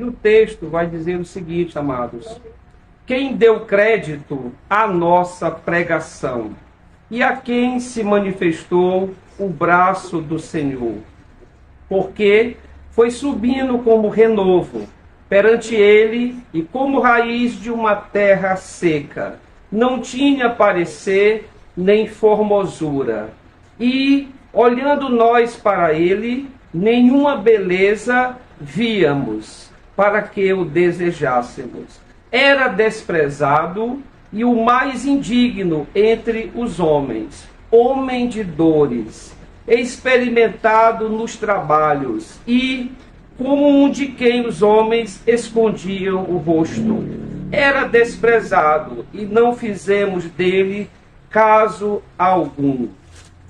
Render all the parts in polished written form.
E o texto vai dizer o seguinte, amados: quem deu crédito à nossa pregação e a quem se manifestou o braço do Senhor? Porque foi subindo como renovo perante ele e como raiz de uma terra seca. Não tinha parecer nem formosura. E, olhando nós para ele, nenhuma beleza víamos para que o desejássemos. Era desprezado e o mais indigno entre os homens, homem de dores, experimentado nos trabalhos e como um de quem os homens escondiam o rosto. Era desprezado e não fizemos dele caso algum.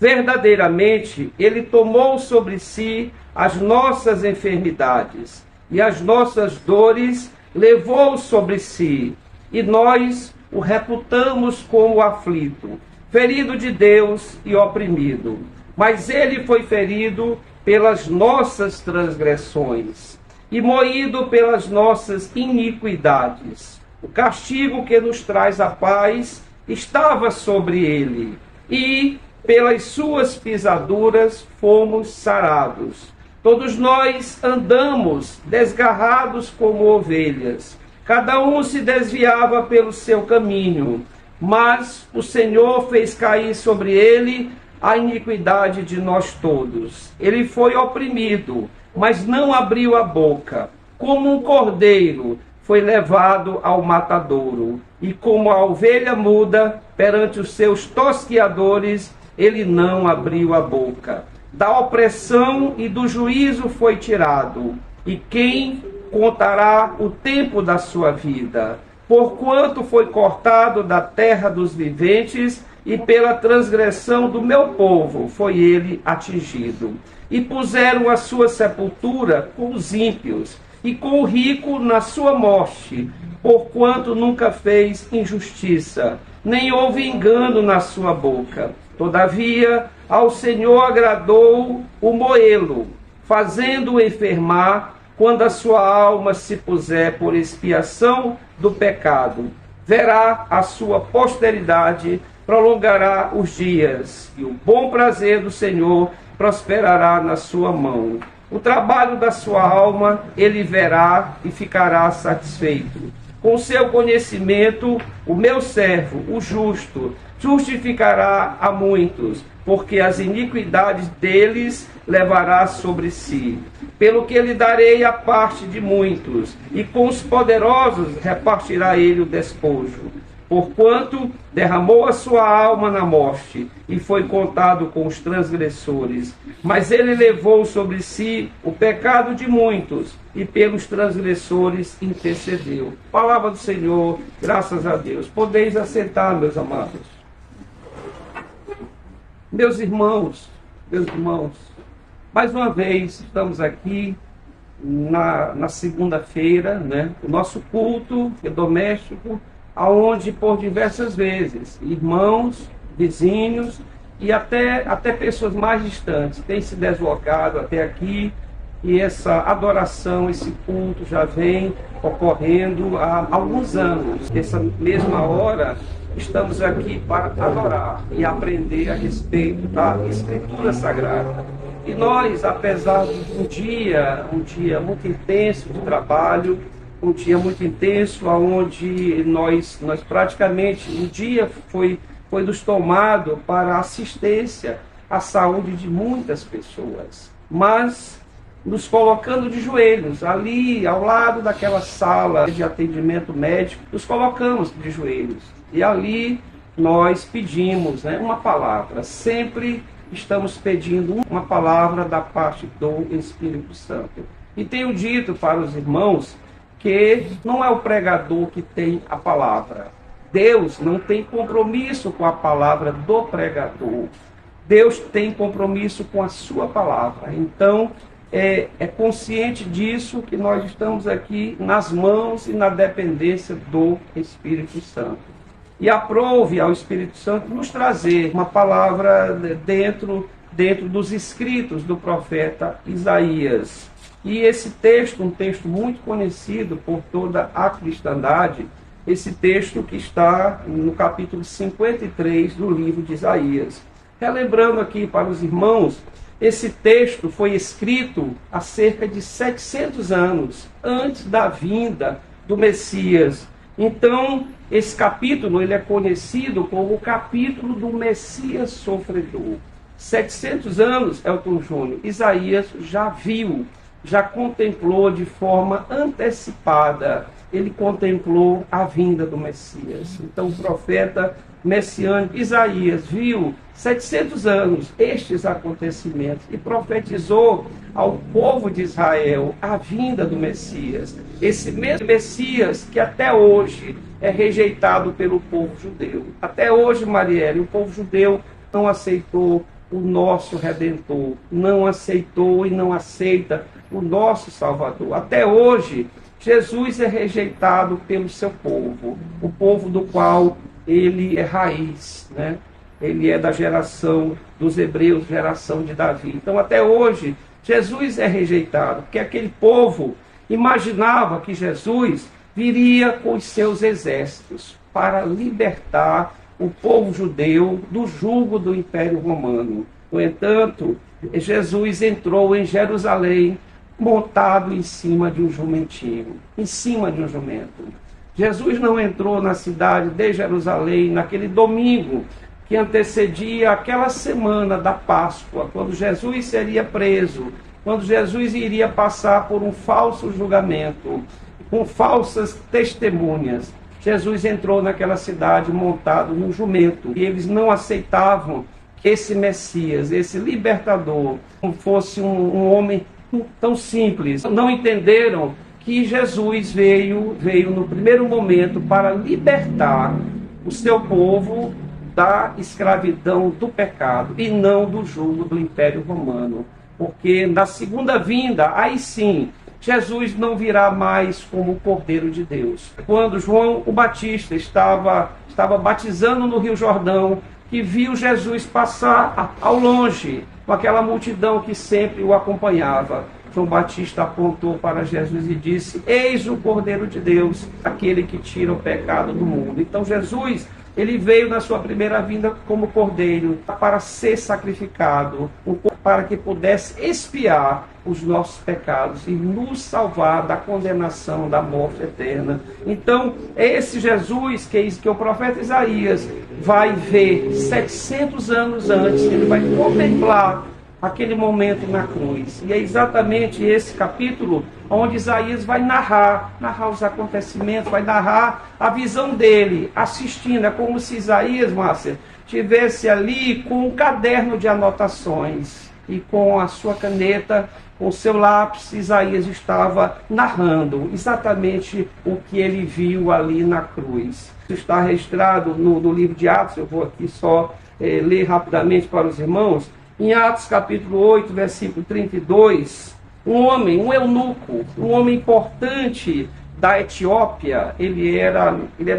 Verdadeiramente, ele tomou sobre si as nossas enfermidades e as nossas dores levou sobre si, e nós o reputamos como aflito, ferido de Deus e oprimido. Mas ele foi ferido pelas nossas transgressões e moído pelas nossas iniquidades. O castigo que nos traz a paz estava sobre ele, e pelas suas pisaduras fomos sarados. Todos nós andamos desgarrados como ovelhas, cada um se desviava pelo seu caminho, mas o Senhor fez cair sobre ele a iniquidade de nós todos. Ele foi oprimido, mas não abriu a boca. Como um cordeiro foi levado ao matadouro, e como a ovelha muda perante os seus tosquiadores, ele não abriu a boca. Da opressão e do juízo foi tirado, e quem contará o tempo da sua vida? Porquanto foi cortado da terra dos viventes, e pela transgressão do meu povo foi ele atingido. E puseram a sua sepultura com os ímpios, e com o rico na sua morte, porquanto nunca fez injustiça, nem houve engano na sua boca. Todavia, ao Senhor agradou o moê-lo, fazendo-o enfermar, quando a sua alma se puser por expiação do pecado. Verá a sua posteridade, prolongará os dias, e o bom prazer do Senhor prosperará na sua mão. O trabalho da sua alma ele verá e ficará satisfeito. Com seu conhecimento, o meu servo, o justo, justificará a muitos, porque as iniquidades deles levará sobre si. Pelo que lhe darei a parte de muitos, e com os poderosos repartirá ele o despojo. Porquanto derramou a sua alma na morte, e foi contado com os transgressores. Mas ele levou sobre si o pecado de muitos, e pelos transgressores intercedeu. Palavra do Senhor, graças a Deus. Podeis assentar, meus amados. Meus irmãos, mais uma vez estamos aqui na segunda-feira, né? O nosso culto doméstico, aonde por diversas vezes irmãos, vizinhos e até pessoas mais distantes têm se deslocado até aqui, e essa adoração, esse culto já vem ocorrendo há alguns anos. Essa mesma hora estamos aqui para adorar e aprender a respeito da Escritura Sagrada. E nós, apesar de um dia muito intenso de trabalho, um dia muito intenso, onde nós praticamente, um dia foi nos tomado para assistência à saúde de muitas pessoas, mas nos colocando de joelhos, ali ao lado daquela sala de atendimento médico, nos colocamos de joelhos, e ali nós pedimos, né, uma palavra. Sempre estamos pedindo uma palavra da parte do Espírito Santo. E tenho dito para os irmãos que não é o pregador que tem a palavra. Deus não tem compromisso com a palavra do pregador. Deus tem compromisso com a sua palavra. Então, é consciente disso que nós estamos aqui nas mãos e na dependência do Espírito Santo. E aprove ao Espírito Santo nos trazer uma palavra dentro dos escritos do profeta Isaías. E esse texto, um texto muito conhecido por toda a cristandade, esse texto que está no capítulo 53 do livro de Isaías. Relembrando aqui para os irmãos, esse texto foi escrito há cerca de 700 anos antes da vinda do Messias. Então, esse capítulo ele é conhecido como o capítulo do Messias sofredor. 700 anos, Elton Júnior, Isaías já viu, já contemplou de forma antecipada, ele contemplou a vinda do Messias. Então, o profeta messiânico Isaías viu 700 anos estes acontecimentos e profetizou ao povo de Israel a vinda do Messias. Esse mesmo Messias que até hoje é rejeitado pelo povo judeu. Até hoje, Marielle, o povo judeu não aceitou o nosso Redentor, não aceitou e não aceita o nosso Salvador. Até hoje, Jesus é rejeitado pelo seu povo, o povo do qual ele é raiz, né? Ele é da geração dos hebreus, geração de Davi. Então, até hoje, Jesus é rejeitado, porque aquele povo imaginava que Jesus viria com os seus exércitos para libertar o povo judeu do jugo do Império Romano. No entanto, Jesus entrou em Jerusalém montado em cima de um jumentinho, em cima de um jumento. Jesus não entrou na cidade de Jerusalém naquele domingo que antecedia aquela semana da Páscoa, quando Jesus seria preso, quando Jesus iria passar por um falso julgamento, com falsas testemunhas. Jesus entrou naquela cidade montado num jumento, e eles não aceitavam que esse Messias, esse libertador, fosse um homem tão simples. Não entenderam que Jesus veio no primeiro momento para libertar o seu povo da escravidão do pecado e não do jugo do Império Romano. Porque na segunda vinda, aí sim, Jesus não virá mais como o Cordeiro de Deus. Quando João o Batista estava batizando no Rio Jordão, que viu Jesus passar ao longe, com aquela multidão que sempre o acompanhava, João Batista apontou para Jesus e disse: eis o Cordeiro de Deus, aquele que tira o pecado do mundo. Então Jesus, ele veio na sua primeira vinda como cordeiro para ser sacrificado, para que pudesse expiar os nossos pecados e nos salvar da condenação, da morte eterna. Então, é esse Jesus que o profeta Isaías vai ver 700 anos antes, ele vai contemplar aquele momento na cruz. E é exatamente esse capítulo onde Isaías vai narrar os acontecimentos, vai narrar a visão dele, assistindo. É como se Isaías, Márcia, tivesse ali com um caderno de anotações e com a sua caneta, com o seu lápis, Isaías estava narrando exatamente o que ele viu ali na cruz. Isso está registrado no livro de Atos. Eu vou aqui só ler rapidamente para os irmãos. Em Atos capítulo 8, versículo 32, um eunuco, um homem importante da Etiópia, ele era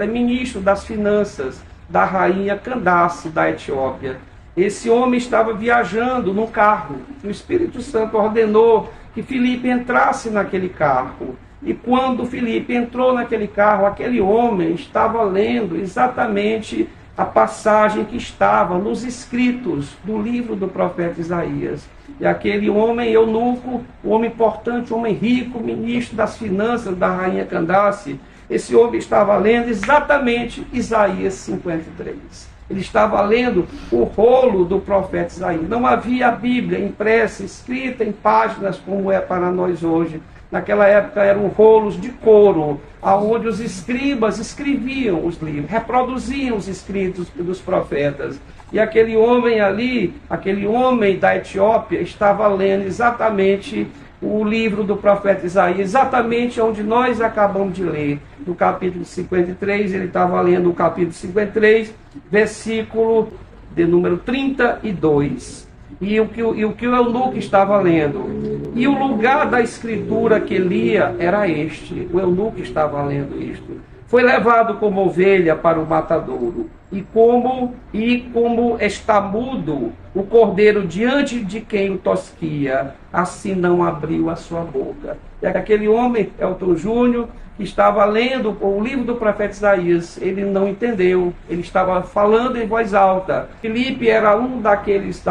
ministro das finanças da rainha Candace da Etiópia. Esse homem estava viajando num carro. O Espírito Santo ordenou que Filipe entrasse naquele carro. E quando Filipe entrou naquele carro, aquele homem estava lendo exatamente a passagem que estava nos escritos do livro do profeta Isaías. E aquele homem eunuco, um homem importante, um homem rico, ministro das finanças da rainha Candace, esse homem estava lendo exatamente Isaías 53. Ele estava lendo o rolo do profeta Isaías. Não havia a Bíblia impressa, escrita em páginas como é para nós hoje. Naquela época eram rolos de couro, onde os escribas escreviam os livros, reproduziam os escritos dos profetas. E aquele homem ali, aquele homem da Etiópia, estava lendo exatamente o livro do profeta Isaías, exatamente onde nós acabamos de ler. No capítulo 53, ele estava lendo o capítulo 53, versículo de número 32. E o que o eunuco estava lendo. E o lugar da escritura que lia era este. O eunuco estava lendo isto. Foi levado como ovelha para o matadouro, e como está mudo o cordeiro diante de quem o tosquia, assim não abriu a sua boca. E aquele homem, Elton Júnior, que estava lendo o livro do profeta Isaías, ele não entendeu, ele estava falando em voz alta. Filipe era um daqueles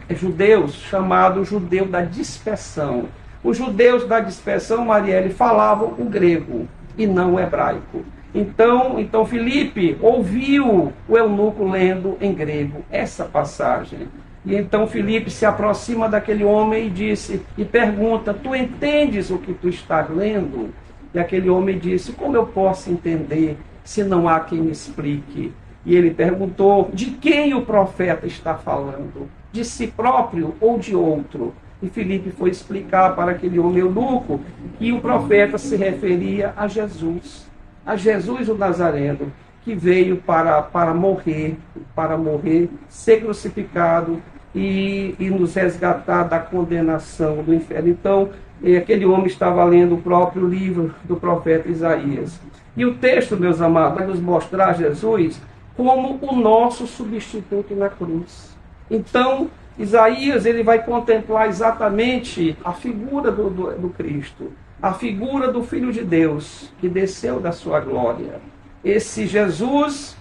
judeus, chamado judeu da dispersão. Os judeus da dispersão, Marielle, falavam o grego e não o hebraico. Então Filipe ouviu o eunuco lendo em grego essa passagem. E então Filipe se aproxima daquele homem e pergunta: tu entendes o que tu estás lendo? E aquele homem disse: como eu posso entender se não há quem me explique? E ele perguntou: de quem o profeta está falando? De si próprio ou de outro? E Filipe foi explicar para aquele homem eunuco que o profeta se referia a Jesus o Nazareno, que veio para morrer, ser crucificado e nos resgatar da condenação do inferno. Então, aquele homem estava lendo o próprio livro do profeta Isaías. E o texto, meus amados, vai nos mostrar Jesus como o nosso substituto na cruz. Então, Isaías ele vai contemplar exatamente a figura do Cristo, a figura do Filho de Deus, que desceu da sua glória. Esse Jesus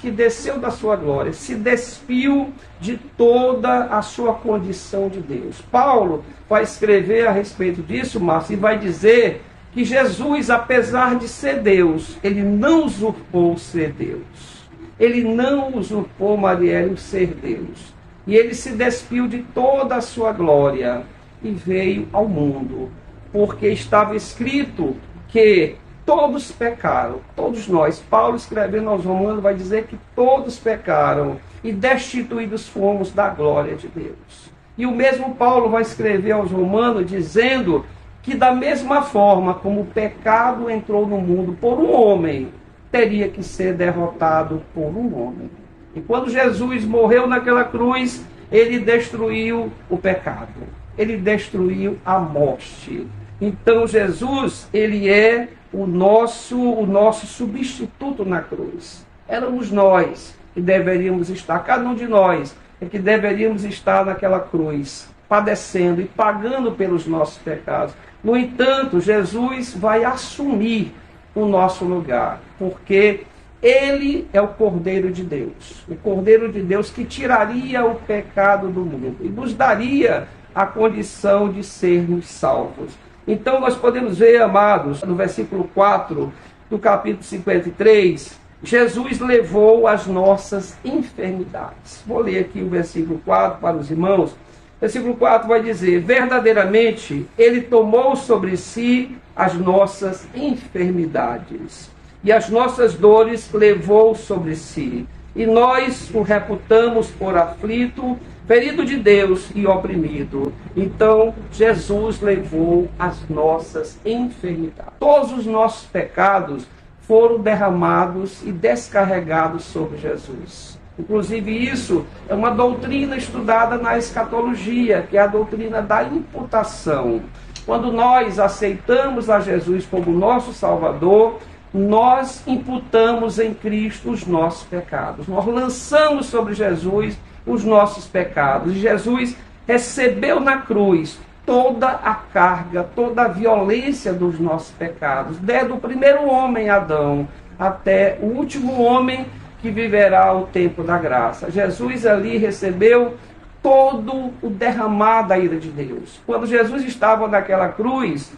que desceu da sua glória, se despiu de toda a sua condição de Deus. Paulo vai escrever a respeito disso, Márcio, e vai dizer que Jesus, apesar de ser Deus, ele não usurpou ser Deus. Ele não usurpou, Marielle, o ser Deus. E ele se despiu de toda a sua glória e veio ao mundo. Porque estava escrito que todos pecaram, todos nós. Paulo, escrevendo aos Romanos, vai dizer que todos pecaram e destituídos fomos da glória de Deus. E o mesmo Paulo vai escrever aos Romanos dizendo que da mesma forma como o pecado entrou no mundo por um homem, teria que ser derrotado por um homem. E quando Jesus morreu naquela cruz, ele destruiu o pecado. Ele destruiu a morte. Então Jesus, ele é o nosso substituto na cruz. Éramos nós que deveríamos estar, cada um de nós, é que deveríamos estar naquela cruz, padecendo e pagando pelos nossos pecados. No entanto, Jesus vai assumir o nosso lugar, porque ele é o Cordeiro de Deus. O Cordeiro de Deus que tiraria o pecado do mundo e nos daria a condição de sermos salvos. Então nós podemos ver, amados, no versículo 4 do capítulo 53, Jesus levou as nossas enfermidades. Vou ler aqui o versículo 4 para os irmãos. O versículo 4 vai dizer: verdadeiramente ele tomou sobre si as nossas enfermidades e as nossas dores levou sobre si. E nós o reputamos por aflito, ferido de Deus e oprimido. Então, Jesus levou as nossas enfermidades. Todos os nossos pecados foram derramados e descarregados sobre Jesus. Inclusive, isso é uma doutrina estudada na escatologia, que é a doutrina da imputação. Quando nós aceitamos a Jesus como nosso Salvador, nós imputamos em Cristo os nossos pecados. Nós lançamos sobre Jesus os nossos pecados. E Jesus recebeu na cruz toda a carga, toda a violência dos nossos pecados, desde o primeiro homem, Adão, até o último homem que viverá o tempo da graça. Jesus ali recebeu todo o derramar da ira de Deus. Quando Jesus estava naquela cruz,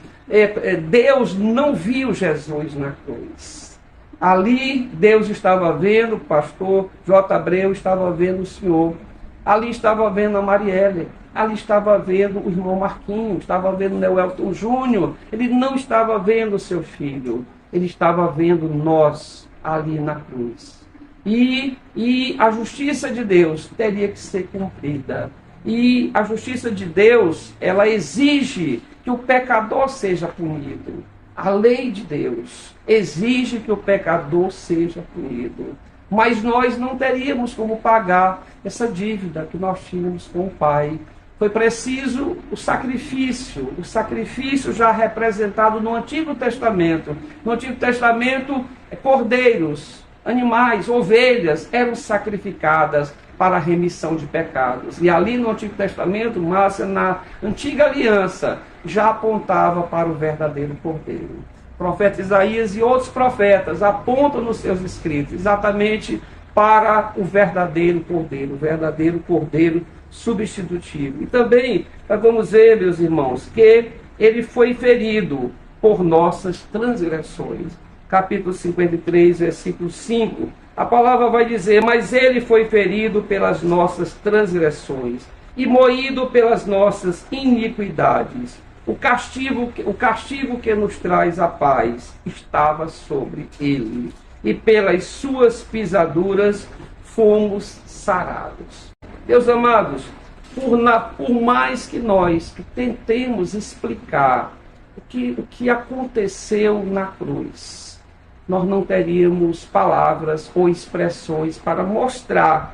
Deus não viu Jesus na cruz. Ali Deus estava vendo, o pastor J. Abreu estava vendo o Senhor. Ali estava vendo a Marielle. Ali estava vendo o irmão Marquinhos, estava vendo o Nelton Júnior. Ele não estava vendo o seu filho. Ele estava vendo nós ali na cruz. E a justiça de Deus teria que ser cumprida. E a justiça de Deus, ela exige que o pecador seja punido. A lei de Deus exige que o pecador seja punido. Mas nós não teríamos como pagar essa dívida que nós tínhamos com o Pai. Foi preciso o sacrifício já representado no Antigo Testamento. No Antigo Testamento, cordeiros, animais, ovelhas eram sacrificadas para a remissão de pecados. E ali no Antigo Testamento, Márcia, na Antiga Aliança, já apontava para o verdadeiro cordeiro. O profeta Isaías e outros profetas apontam nos seus escritos exatamente para o verdadeiro cordeiro substitutivo. E também, nós vamos ver, meus irmãos, que ele foi ferido por nossas transgressões. Capítulo 53, versículo 5. A palavra vai dizer: mas ele foi ferido pelas nossas transgressões e moído pelas nossas iniquidades. O castigo que nos traz a paz estava sobre ele, e pelas suas pisaduras fomos sarados. Meus amados, por mais que nós tentemos explicar o que aconteceu na cruz, nós não teríamos palavras ou expressões para mostrar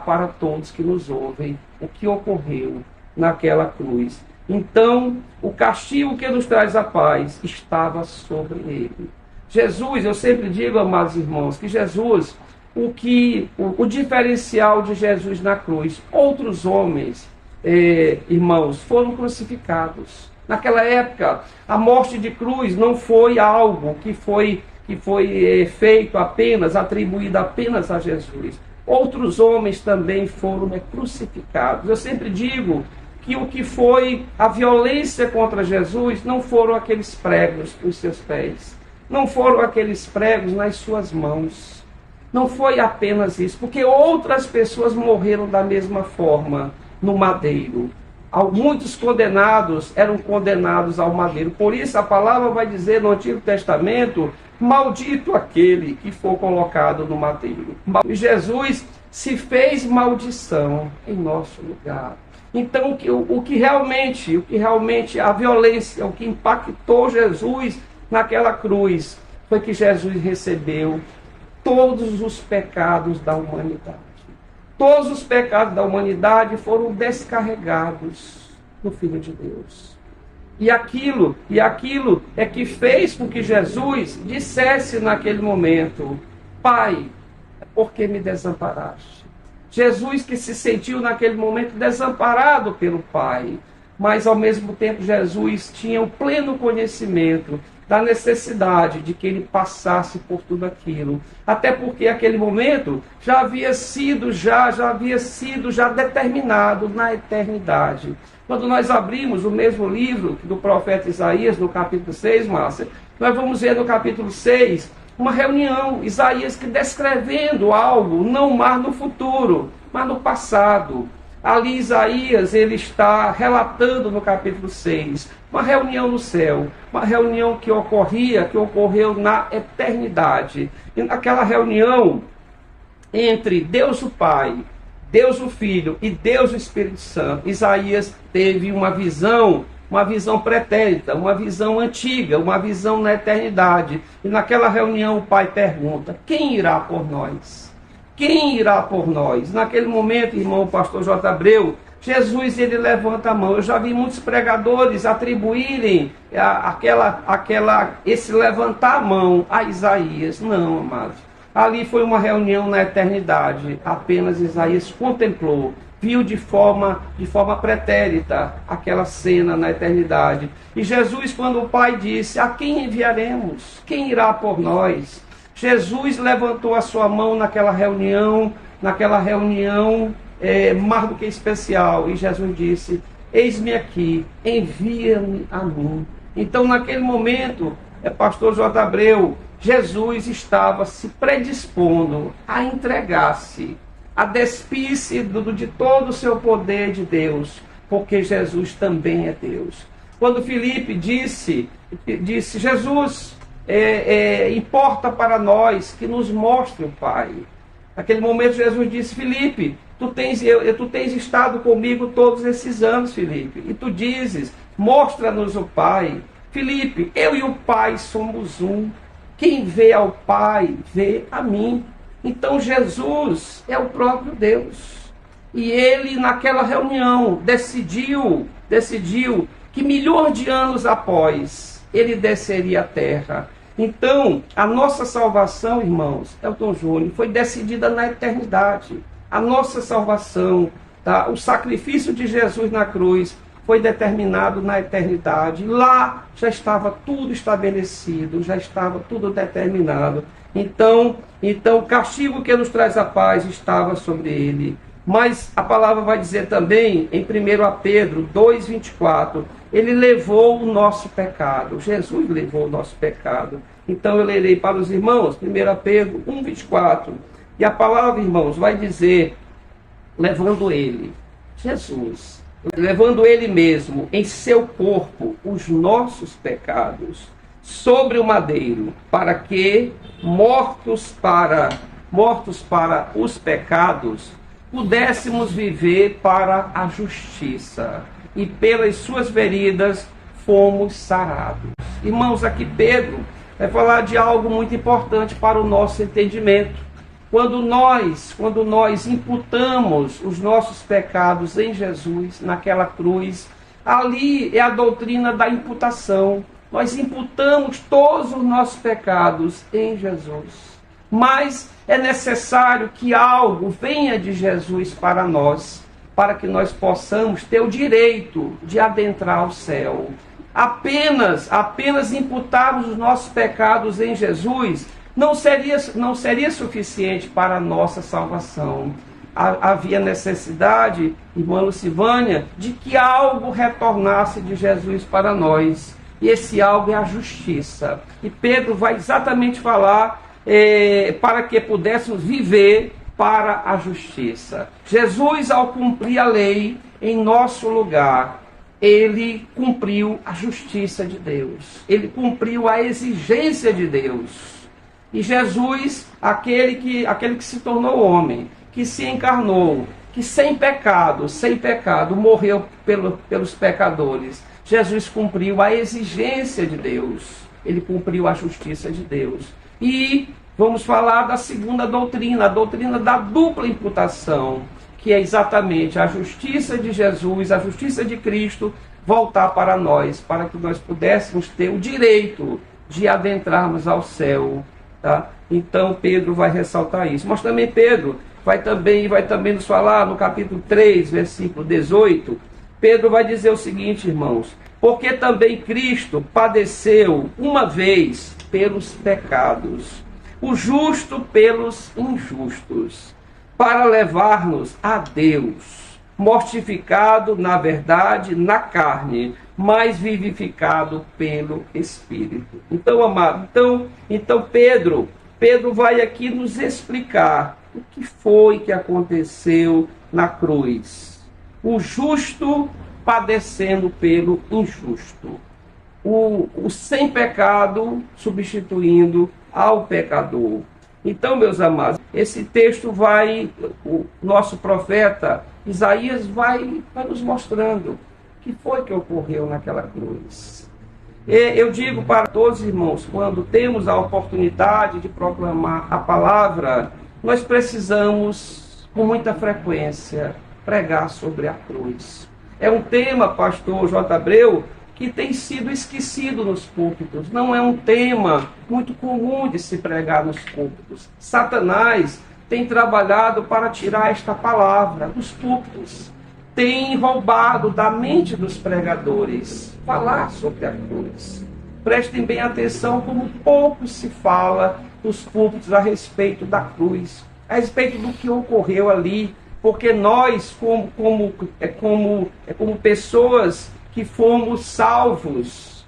para todos que nos ouvem o que ocorreu naquela cruz. Então, o castigo que nos traz a paz estava sobre ele. Jesus, eu sempre digo, amados irmãos, que Jesus, o diferencial de Jesus na cruz, outros homens, irmãos, foram crucificados. Naquela época, a morte de cruz não foi algo que foi feito apenas, atribuído apenas a Jesus. Outros homens também foram crucificados. Eu sempre digo que o que foi a violência contra Jesus não foram aqueles pregos nos seus pés, não foram aqueles pregos nas suas mãos. Não foi apenas isso, porque outras pessoas morreram da mesma forma no madeiro. Muitos condenados eram condenados ao madeiro. Por isso a palavra vai dizer no Antigo Testamento: maldito aquele que for colocado no madeiro. Jesus se fez maldição em nosso lugar. Então o que realmente a violência, o que impactou Jesus naquela cruz, foi que Jesus recebeu todos os pecados da humanidade. Todos os pecados da humanidade foram descarregados no Filho de Deus. E aquilo é que fez com que Jesus dissesse naquele momento: Pai, por que me desamparaste? Jesus que se sentiu naquele momento desamparado pelo Pai, mas ao mesmo tempo Jesus tinha o pleno conhecimento da necessidade de que ele passasse por tudo aquilo. Até porque aquele momento já havia sido determinado na eternidade. Quando nós abrimos o mesmo livro do profeta Isaías, no capítulo 6, Márcia, nós vamos ver no capítulo 6 uma reunião, Isaías que descrevendo algo, não mais no futuro, mas no passado. Ali Isaías, ele está relatando no capítulo 6, uma reunião no céu, uma reunião que ocorreu na eternidade. E naquela reunião entre Deus o Pai, Deus o Filho e Deus o Espírito Santo, Isaías teve uma visão pretérita, uma visão antiga, uma visão na eternidade. E naquela reunião o Pai pergunta: quem irá por nós? Quem irá por nós? Naquele momento, irmão pastor J. Abreu, Jesus ele levanta a mão. Eu já vi muitos pregadores atribuírem esse levantar a mão a Isaías. Não, amados. Ali foi uma reunião na eternidade. Apenas Isaías contemplou, viu de forma pretérita aquela cena na eternidade. E Jesus, quando o Pai disse: a quem enviaremos? Quem irá por nós? Jesus levantou a sua mão naquela reunião mais do que especial. E Jesus disse: eis-me aqui, envia-me a mim. Então, naquele momento, pastor J. Abreu, Jesus estava se predispondo a entregar-se, a despir-se de todo o seu poder de Deus, porque Jesus também é Deus. Quando Filipe disse: Jesus, importa para nós que nos mostre o Pai. Naquele momento Jesus disse: Filipe, tu tens estado comigo todos esses anos, Filipe, e tu dizes: mostra-nos o Pai. Filipe, eu e o Pai somos um. Quem vê ao Pai, vê a mim. Então Jesus é o próprio Deus. E ele, naquela reunião, decidiu que milhões de anos após, ele desceria à terra. Então, a nossa salvação, irmãos, Elton Júnior, foi decidida na eternidade. A nossa salvação, tá? O sacrifício de Jesus na cruz foi determinado na eternidade. Lá já estava tudo estabelecido, já estava tudo determinado. Então, o castigo que nos traz a paz estava sobre ele. Mas a palavra vai dizer também, em 1 Pedro 2,24, ele levou o nosso pecado. Jesus levou o nosso pecado. Então eu lerei para os irmãos, 1 Pedro 1,24. E a palavra, irmãos, vai dizer, levando ele, Jesus, levando ele mesmo em seu corpo os nossos pecados sobre o madeiro, para que, mortos para os pecados, pudéssemos viver para a justiça, e pelas suas feridas fomos sarados. Irmãos, aqui Pedro vai falar de algo muito importante para o nosso entendimento. Quando nós imputamos os nossos pecados em Jesus, naquela cruz, ali é a doutrina da imputação. Nós imputamos todos os nossos pecados em Jesus. Mas é necessário que algo venha de Jesus para nós, para que nós possamos ter o direito de adentrar o céu. Apenas imputarmos os nossos pecados em Jesus não seria suficiente para a nossa salvação. Havia necessidade, irmã Lucivânia, de que algo retornasse de Jesus para nós. E esse algo é a justiça. E Pedro vai exatamente falar para que pudéssemos viver para a justiça. Jesus, ao cumprir a lei em nosso lugar, ele cumpriu a justiça de Deus. Ele cumpriu a exigência de Deus. E Jesus, aquele que se tornou homem, que se encarnou, que sem pecado, morreu pelos pecadores. Jesus cumpriu a exigência de Deus. Ele cumpriu a justiça de Deus. E vamos falar da segunda doutrina, a doutrina da dupla imputação, que é exatamente a justiça de Jesus, a justiça de Cristo, voltar para nós, para que nós pudéssemos ter o direito de adentrarmos ao céu. Tá? Então Pedro vai ressaltar isso. Mas também Pedro vai também nos falar no capítulo 3, versículo 18. Pedro vai dizer o seguinte, irmãos: porque também Cristo padeceu uma vez pelos pecados, o justo pelos injustos, para levar-nos a Deus, mortificado na verdade na carne, mas vivificado pelo Espírito. Então, amado, então Pedro vai aqui nos explicar o que foi que aconteceu na cruz. O justo padecendo pelo injusto. O sem pecado substituindo ao pecador. Então, meus amados, esse texto o nosso profeta Isaías vai nos mostrando o que foi que ocorreu naquela cruz. Eu digo para todos os irmãos, quando temos a oportunidade de proclamar a palavra, nós precisamos, com muita frequência, pregar sobre a cruz. É um tema, pastor J. Abreu, que tem sido esquecido nos púlpitos. Não é um tema muito comum de se pregar nos púlpitos. Satanás tem trabalhado para tirar esta palavra dos púlpitos. Tem roubado da mente dos pregadores falar sobre a cruz. Prestem bem atenção como pouco se fala nos púlpitos a respeito da cruz, a respeito do que ocorreu ali, porque nós, como pessoas que fomos salvos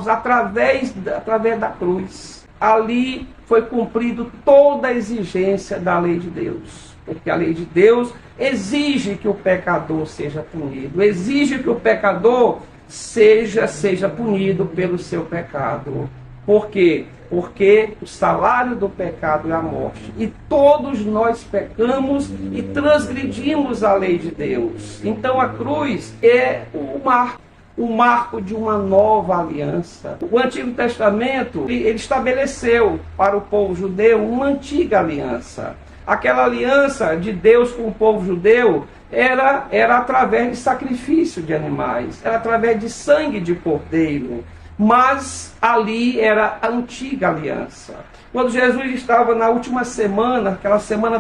através da cruz. Ali foi cumprido toda a exigência da lei de Deus, porque a lei de Deus exige que o pecador seja punido, exige que o pecador seja punido pelo seu pecado. Por quê? Porque o salário do pecado é a morte. E todos nós pecamos e transgredimos a lei de Deus. Então a cruz é o marco de uma nova aliança. O Antigo Testamento, ele estabeleceu para o povo judeu uma antiga aliança. Aquela aliança de Deus com o povo judeu era através de sacrifício de animais, era através de sangue de cordeiro. Mas ali era a antiga aliança. Quando Jesus estava na última semana, aquela semana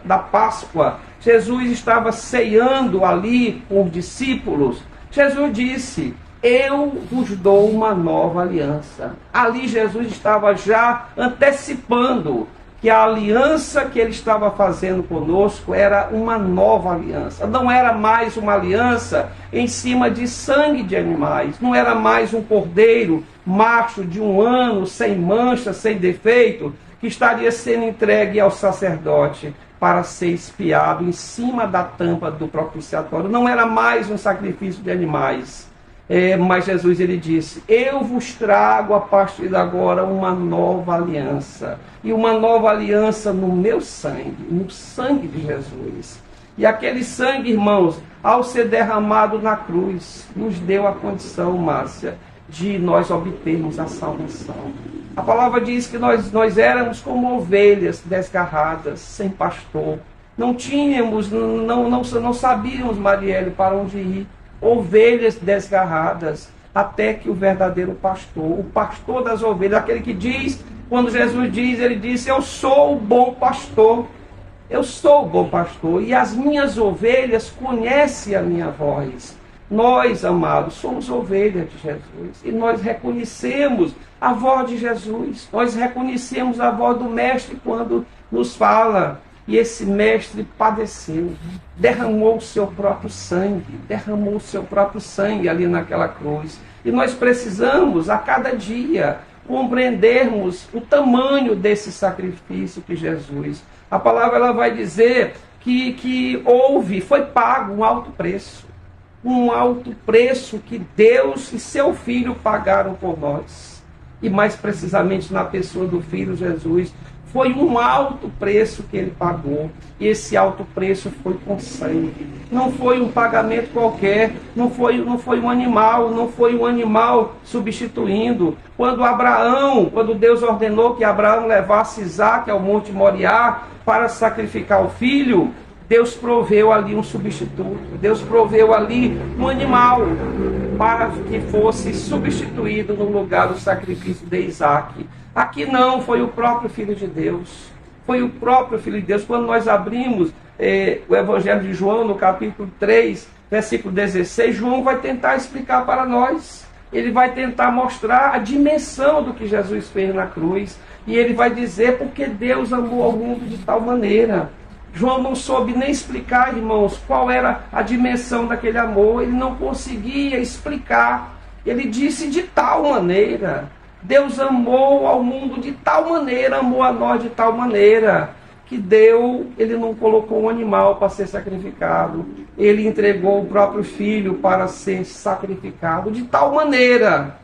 da Páscoa, Jesus estava ceando ali com os discípulos. Jesus disse: eu vos dou uma nova aliança. Ali Jesus estava já antecipando que a aliança que ele estava fazendo conosco era uma nova aliança. Não era mais uma aliança em cima de sangue de animais. Não era mais um cordeiro macho de 1 ano, sem mancha, sem defeito, que estaria sendo entregue ao sacerdote para ser expiado em cima da tampa do propiciatório. Não era mais um sacrifício de animais. Mas Jesus, ele disse: eu vos trago a partir de agora uma nova aliança, e uma nova aliança no meu sangue, no sangue de Jesus. E aquele sangue, irmãos, ao ser derramado na cruz, nos deu a condição, Márcia, de nós obtermos a salvação. A palavra diz que nós éramos como ovelhas desgarradas, sem pastor. Não tínhamos, não sabíamos, Marielle, para onde ir. Ovelhas desgarradas, até que o verdadeiro pastor, o pastor das ovelhas, aquele que diz, quando Jesus diz, ele disse: eu sou o bom pastor, eu sou o bom pastor, e as minhas ovelhas conhecem a minha voz. Nós, amados, somos ovelhas de Jesus, e nós reconhecemos a voz de Jesus, nós reconhecemos a voz do Mestre quando nos fala. E esse mestre padeceu, derramou o seu próprio sangue ali naquela cruz. E nós precisamos, a cada dia, compreendermos o tamanho desse sacrifício que Jesus. A palavra ela vai dizer que foi pago um alto preço que Deus e seu Filho pagaram por nós. E mais precisamente na pessoa do Filho Jesus. Foi um alto preço que ele pagou. E esse alto preço foi com sangue. Não foi um pagamento qualquer. Não foi um animal. Não foi um animal substituindo. Quando Deus ordenou que Abraão levasse Isaque ao Monte Moriá para sacrificar o filho, Deus proveu ali um substituto. Deus proveu ali um animal para que fosse substituído no lugar do sacrifício de Isaque. Aqui não, foi o próprio Filho de Deus. Foi o próprio Filho de Deus. Quando nós abrimos o Evangelho de João, no capítulo 3, versículo 16, João vai tentar explicar para nós. Ele vai tentar mostrar a dimensão do que Jesus fez na cruz. E ele vai dizer porque Deus amou ao mundo de tal maneira. João não soube nem explicar, irmãos, qual era a dimensão daquele amor. Ele não conseguia explicar. Ele disse de tal maneira. Deus amou ao mundo de tal maneira, amou a nós de tal maneira, que ele não colocou um animal para ser sacrificado. Ele entregou o próprio Filho para ser sacrificado de tal maneira.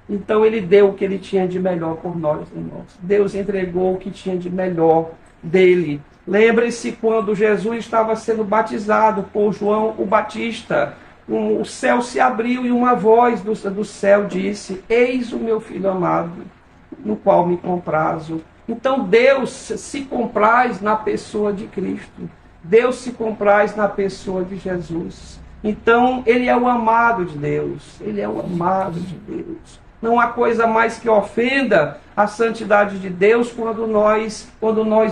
Então ele deu o que ele tinha de melhor por nós, irmãos. Deus entregou o que tinha de melhor dele. Lembre-se quando Jesus estava sendo batizado por João o Batista. O céu se abriu e uma voz do céu disse: eis o meu filho amado, no qual me comprazo. Então Deus se compraz na pessoa de Cristo. Deus se compraz na pessoa de Jesus. Então ele é o amado de Deus. Ele é o amado de Deus. Não há coisa mais que ofenda a santidade de Deus quando nós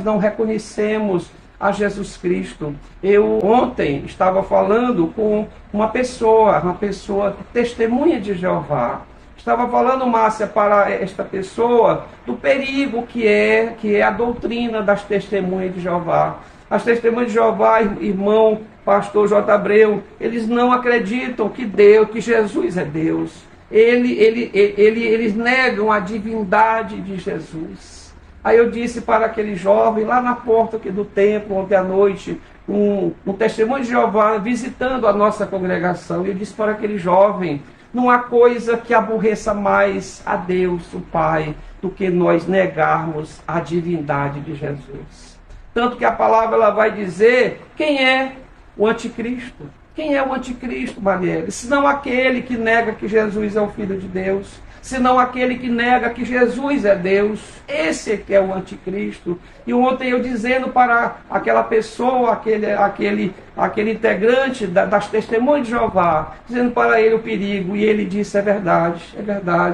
não reconhecemos a Jesus Cristo. Eu ontem estava falando com uma pessoa testemunha de Jeová. Estava falando, Márcia, para esta pessoa do perigo que é a doutrina das testemunhas de Jeová. As testemunhas de Jeová, irmão pastor J. Abreu, eles não acreditam que Jesus é Deus. Eles negam a divindade de Jesus. Aí eu disse para aquele jovem, lá na porta aqui do templo, ontem à noite, um testemunho de Jeová visitando a nossa congregação, e eu disse para aquele jovem: não há coisa que aborreça mais a Deus, o Pai, do que nós negarmos a divindade de Jesus. Tanto que a palavra ela vai dizer quem é o anticristo. Quem é o anticristo, Marielle? Senão aquele que nega que Jesus é o Filho de Deus. senão aquele que nega que Jesus é Deus. Esse é que é o anticristo. E ontem eu dizendo para aquela pessoa, aquele integrante das Testemunhas de Jeová, dizendo para ele o perigo, e ele disse: é verdade,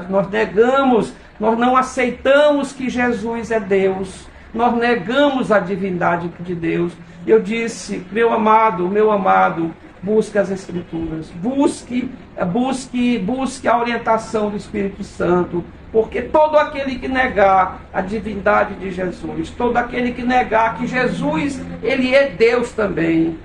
nós negamos, nós não aceitamos que Jesus é Deus, nós negamos a divindade de Deus. E eu disse: meu amado, busque as Escrituras, busque a orientação do Espírito Santo, porque todo aquele que negar a divindade de Jesus, todo aquele que negar que Jesus, ele é Deus também,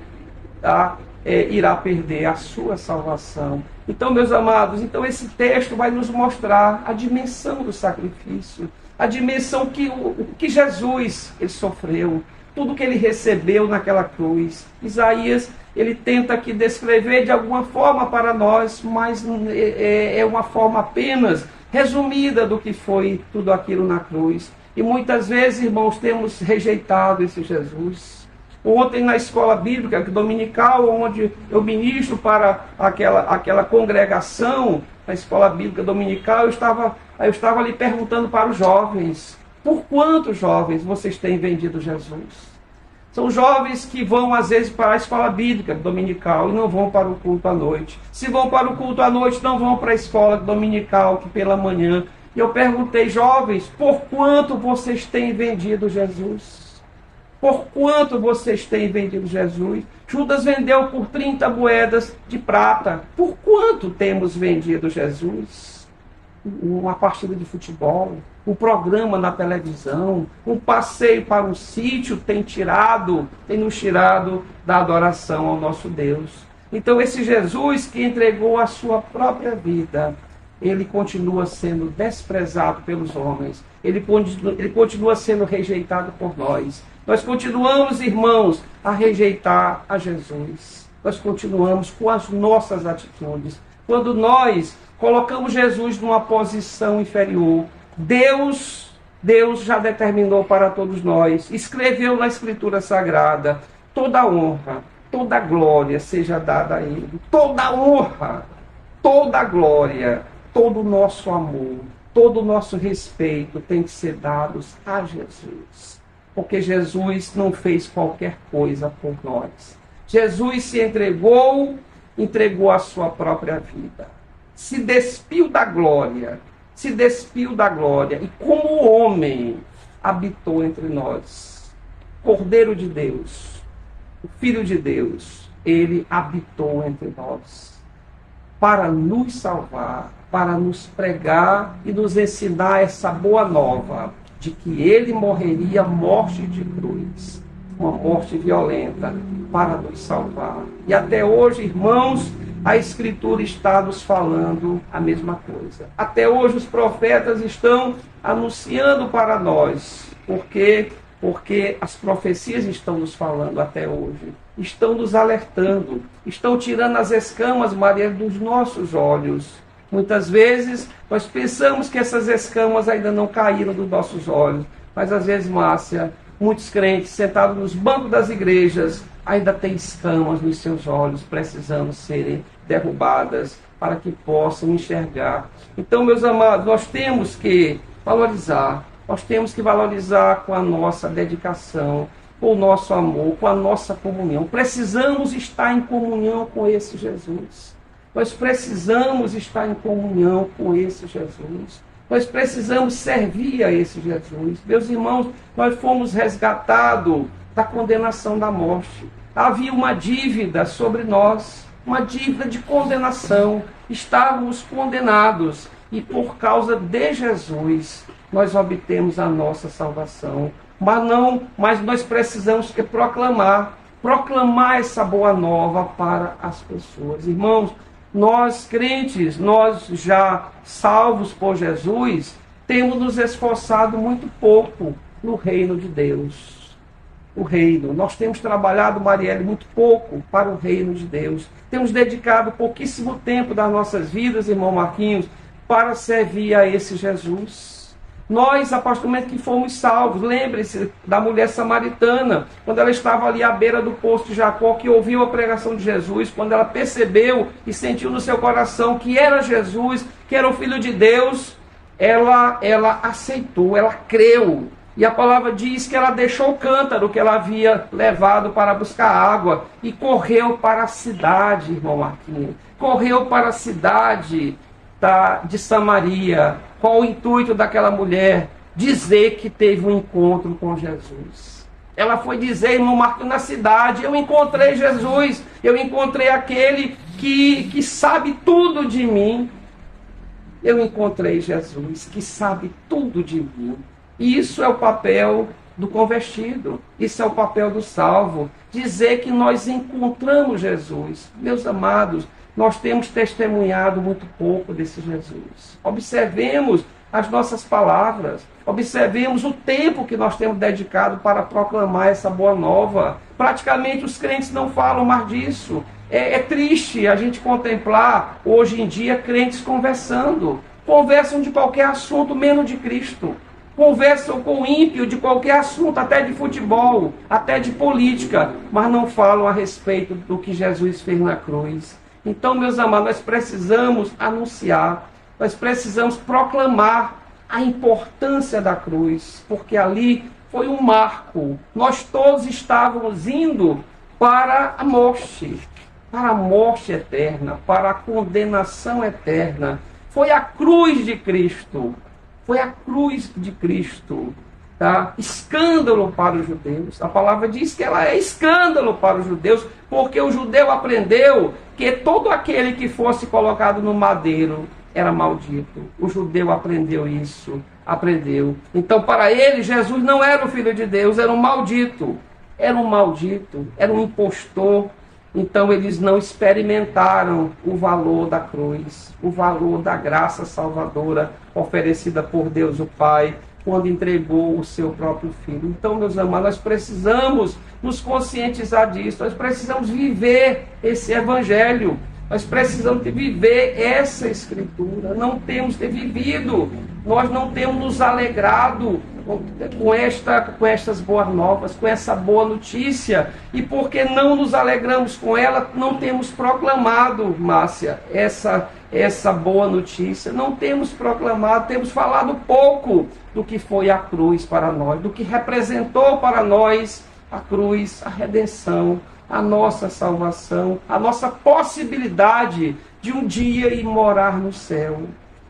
tá? Irá perder a sua salvação. Então, meus amados, esse texto vai nos mostrar a dimensão do sacrifício, a dimensão que Jesus ele sofreu, tudo que ele recebeu naquela cruz. Isaías, ele tenta aqui descrever de alguma forma para nós, mas é uma forma apenas resumida do que foi tudo aquilo na cruz. E muitas vezes, irmãos, temos rejeitado esse Jesus. Ontem na escola bíblica dominical, onde eu ministro para aquela congregação, na escola bíblica dominical, eu estava ali perguntando para os jovens: por quantos jovens vocês têm vendido Jesus? São jovens que vão às vezes para a escola bíblica dominical e não vão para o culto à noite. Se vão para o culto à noite, não vão para a escola dominical, que pela manhã. E eu perguntei: jovens, por quanto vocês têm vendido Jesus? Por quanto vocês têm vendido Jesus? Judas vendeu por 30 moedas de prata. Por quanto temos vendido Jesus? Uma partida de futebol, um programa na televisão, um passeio para um sítio tem nos tirado da adoração ao nosso Deus. Então esse Jesus que entregou a sua própria vida, ele continua sendo desprezado pelos homens, ele continua sendo rejeitado por nós. Nós continuamos, irmãos, a rejeitar a Jesus. Nós continuamos com as nossas atitudes. Quando nós colocamos Jesus numa posição inferior, Deus já determinou para todos nós, escreveu na Escritura Sagrada: toda honra, toda glória seja dada a Ele. Toda honra, toda glória, todo o nosso amor, todo o nosso respeito tem que ser dados a Jesus. Porque Jesus não fez qualquer coisa por nós. Jesus se entregou a sua própria vida. Se despiu da glória, e como homem habitou entre nós. Cordeiro de Deus, o Filho de Deus, ele habitou entre nós para nos salvar, para nos pregar e nos ensinar essa boa nova de que ele morreria morte de cruz, uma morte violenta, para nos salvar. E até hoje, irmãos, a Escritura está nos falando a mesma coisa. Até hoje os profetas estão anunciando para nós. Por quê? Porque as profecias estão nos falando até hoje. Estão nos alertando. Estão tirando as escamas, Maria, dos nossos olhos. Muitas vezes nós pensamos que essas escamas ainda não caíram dos nossos olhos. Mas às vezes, Márcia, muitos crentes sentados nos bancos das igrejas ainda têm escamas nos seus olhos, precisando serem derrubadas para que possam enxergar. Então, meus amados, nós temos que valorizar com a nossa dedicação, com o nosso amor, com a nossa comunhão. Precisamos estar em comunhão com esse Jesus. Nós precisamos estar em comunhão com esse Jesus. Nós precisamos servir a esse Jesus. Meus irmãos, nós fomos resgatados da condenação da morte. Havia uma dívida sobre nós, uma dívida de condenação. Estávamos condenados e por causa de Jesus nós obtemos a nossa salvação. Mas nós precisamos proclamar essa boa nova para as pessoas. Irmãos, nós crentes, nós já salvos por Jesus, temos nos esforçado muito pouco no reino de Deus. Nós temos trabalhado, Marielle, muito pouco para o reino de Deus. Temos dedicado pouquíssimo tempo das nossas vidas, irmão Marquinhos, para servir a esse Jesus. Nós, a partir do momento que fomos salvos, lembre-se da mulher samaritana, quando ela estava ali à beira do poço de Jacó, que ouviu a pregação de Jesus, quando ela percebeu e sentiu no seu coração que era Jesus, que era o Filho de Deus, ela aceitou, ela creu. E a palavra diz que ela deixou o cântaro que ela havia levado para buscar água e correu para a cidade, irmão Marquinhos. Correu para a cidade de Samaria. Qual o intuito daquela mulher? Dizer que teve um encontro com Jesus. Ela foi dizer, irmão Marquinhos, na cidade: eu encontrei Jesus, eu encontrei aquele que sabe tudo de mim. Eu encontrei Jesus, que sabe tudo de mim. E isso é o papel do convertido, isso é o papel do salvo, dizer que nós encontramos Jesus. Meus amados, nós temos testemunhado muito pouco desse Jesus. Observemos as nossas palavras, observemos o tempo que nós temos dedicado para proclamar essa boa nova. Praticamente os crentes não falam mais disso. É triste a gente contemplar hoje em dia crentes conversam de qualquer assunto menos de Cristo. Conversam com o ímpio de qualquer assunto, até de futebol, até de política, mas não falam a respeito do que Jesus fez na cruz. Então, meus amados, nós precisamos anunciar, nós precisamos proclamar a importância da cruz, porque ali foi um marco. Nós todos estávamos indo para a morte eterna, para a condenação eterna. Foi a cruz de Cristo. Foi a cruz de Cristo, tá? Escândalo para os judeus. A palavra diz que ela é escândalo para os judeus, porque o judeu aprendeu que todo aquele que fosse colocado no madeiro era maldito. O judeu aprendeu isso, aprendeu. Então, para ele, Jesus não era o Filho de Deus, era um maldito, era um impostor. Então eles não experimentaram o valor da cruz, o valor da graça salvadora oferecida por Deus o Pai, quando entregou o seu próprio Filho. Então, meus amados, nós precisamos nos conscientizar disso, nós precisamos viver esse Evangelho, nós precisamos viver essa Escritura. Não temos vivido, nós não temos nos alegrado com estas boas novas, com essa boa notícia. E porque não nos alegramos com ela, não temos proclamado, Márcia, essa boa notícia. Não temos proclamado, temos falado pouco do que foi a cruz para nós, do que representou para nós a cruz, a redenção, a nossa salvação, a nossa possibilidade de um dia ir morar no céu.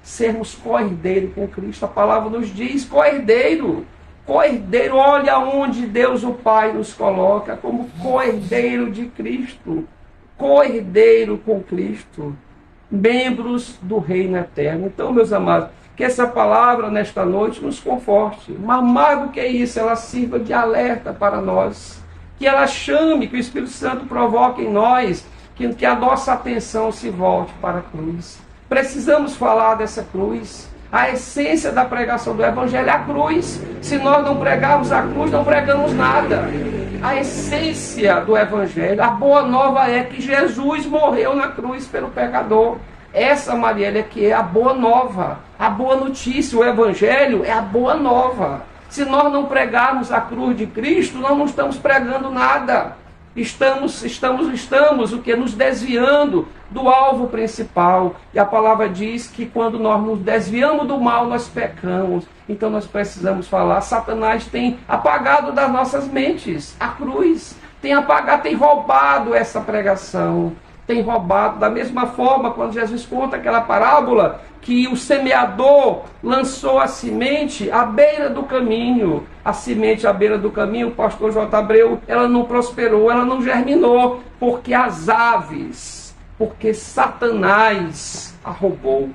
Sermos co-herdeiro com Cristo. A palavra nos diz co-herdeiro. Co-herdeiro, olha onde Deus o Pai nos coloca como co-herdeiro de Cristo. Co-herdeiro com Cristo. Membros do reino eterno. Então, meus amados, que essa palavra nesta noite nos conforte. Mas mais do que isso, ela sirva de alerta para nós. Que ela chame, que o Espírito Santo provoque em nós, que a nossa atenção se volte para a cruz. Precisamos falar dessa cruz. A essência da pregação do Evangelho é a cruz. Se nós não pregarmos a cruz, não pregamos nada. A essência do Evangelho, a boa nova é que Jesus morreu na cruz pelo pecador. Essa, Marielle, é que é a boa nova, a boa notícia. O Evangelho é a boa nova. Se nós não pregarmos a cruz de Cristo, nós não estamos pregando nada. Estamos o que? Nos desviando do alvo principal. E a palavra diz que quando nós nos desviamos do mal, nós pecamos. Então nós precisamos falar. Satanás tem apagado das nossas mentes a cruz. Tem apagado, tem roubado essa pregação. Tem roubado. Da mesma forma, quando Jesus conta aquela parábola, que o semeador lançou a semente à beira do caminho. A semente à beira do caminho, o pastor J. Abreu, ela não prosperou, ela não germinou, porque as aves, porque Satanás a roubou.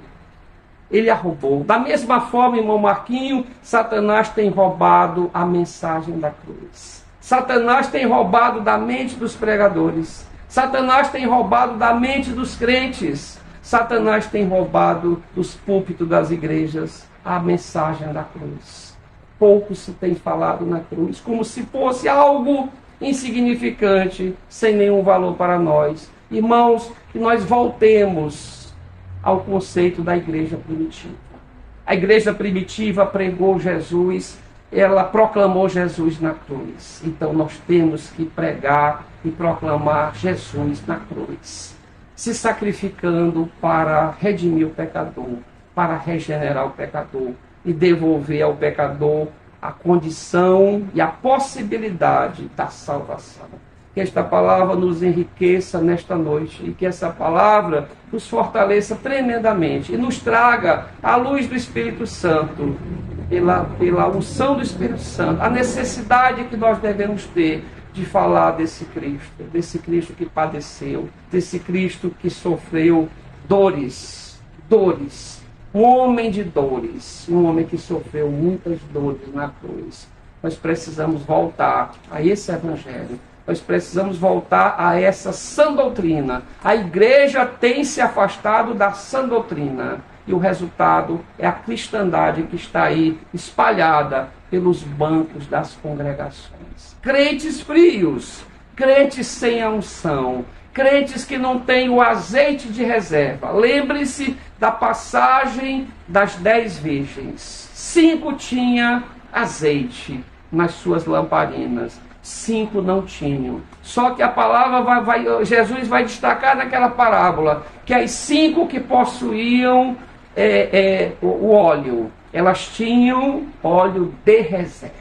Ele a roubou. Da mesma forma, irmão Marquinho, Satanás tem roubado a mensagem da cruz. Satanás tem roubado da mente dos pregadores. Satanás tem roubado da mente dos crentes. Satanás tem roubado dos púlpitos das igrejas a mensagem da cruz. Pouco se tem falado na cruz, como se fosse algo insignificante, sem nenhum valor para nós. Irmãos, que nós voltemos ao conceito da igreja primitiva. A igreja primitiva pregou Jesus, ela proclamou Jesus na cruz. Então nós temos que pregar e proclamar Jesus na cruz, se sacrificando para redimir o pecador, para regenerar o pecador e devolver ao pecador a condição e a possibilidade da salvação. Que esta palavra nos enriqueça nesta noite e que essa palavra nos fortaleça tremendamente e nos traga a luz do Espírito Santo, pela unção do Espírito Santo, a necessidade que nós devemos ter de falar desse Cristo que padeceu, desse Cristo que sofreu dores, um homem de dores, um homem que sofreu muitas dores na cruz. Nós precisamos voltar a esse evangelho. Nós precisamos voltar a essa sã doutrina. A igreja tem se afastado da sã doutrina. E o resultado é a cristandade que está aí espalhada pelos bancos das congregações. Crentes frios, crentes sem a unção, crentes que não têm o azeite de reserva. Lembre-se da passagem das 10 virgens. 5 tinham azeite nas suas lamparinas. 5 não tinham. Só que a palavra Jesus vai destacar naquela parábola que as 5 que possuíam o óleo, elas tinham óleo de reserva.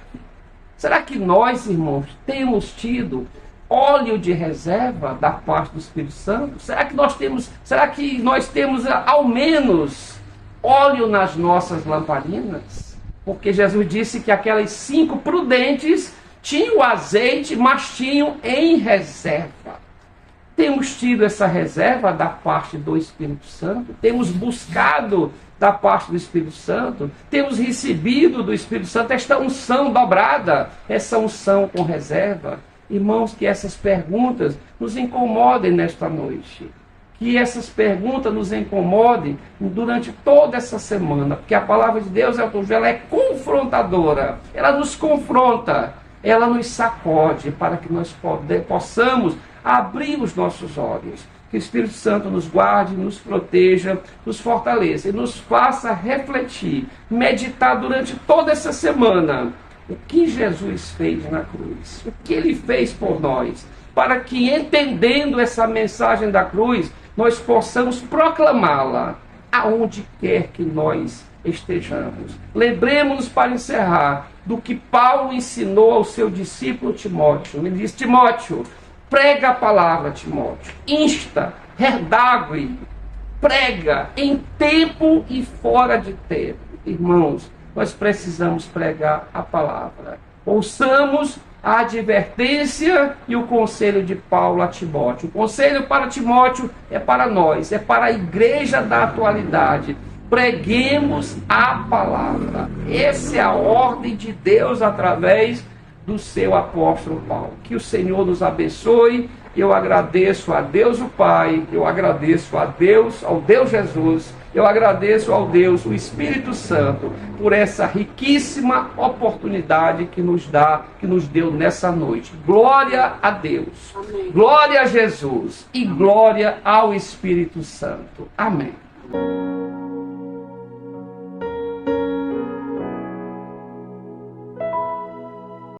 Será que nós, irmãos, temos tido óleo de reserva da parte do Espírito Santo? Será que nós temos ao menos óleo nas nossas lamparinas? Porque Jesus disse que aquelas 5 prudentes tinham azeite, mas tinham em reserva. Temos tido essa reserva da parte do Espírito Santo? Temos buscado da parte do Espírito Santo? Temos recebido do Espírito Santo esta unção dobrada, essa unção com reserva? Irmãos, que essas perguntas nos incomodem nesta noite. Que essas perguntas nos incomodem durante toda essa semana. Porque a palavra de Deus, ela é confrontadora. Ela nos confronta. Ela nos sacode para que nós possamos abrir os nossos olhos. Que o Espírito Santo nos guarde, nos proteja, nos fortaleça e nos faça refletir, meditar durante toda essa semana o que Jesus fez na cruz, o que Ele fez por nós, para que, entendendo essa mensagem da cruz, nós possamos proclamá-la aonde quer que nós estejamos. Lembremos-nos, para encerrar, do que Paulo ensinou ao seu discípulo Timóteo. Ele diz: Timóteo, prega a palavra, Timóteo, insta, redague, prega em tempo e fora de tempo. Irmãos, nós precisamos pregar a palavra. Ouçamos a advertência e o conselho de Paulo a Timóteo. O conselho para Timóteo é para nós, é para a igreja da atualidade. Preguemos a palavra. Essa é a ordem de Deus através do seu apóstolo Paulo. Que o Senhor nos abençoe. Eu agradeço a Deus o Pai, eu agradeço ao Deus Jesus, eu agradeço ao Deus o Espírito Santo por essa riquíssima oportunidade que nos deu nessa noite. Glória a Deus. Amém. Glória a Jesus e glória ao Espírito Santo. Amém.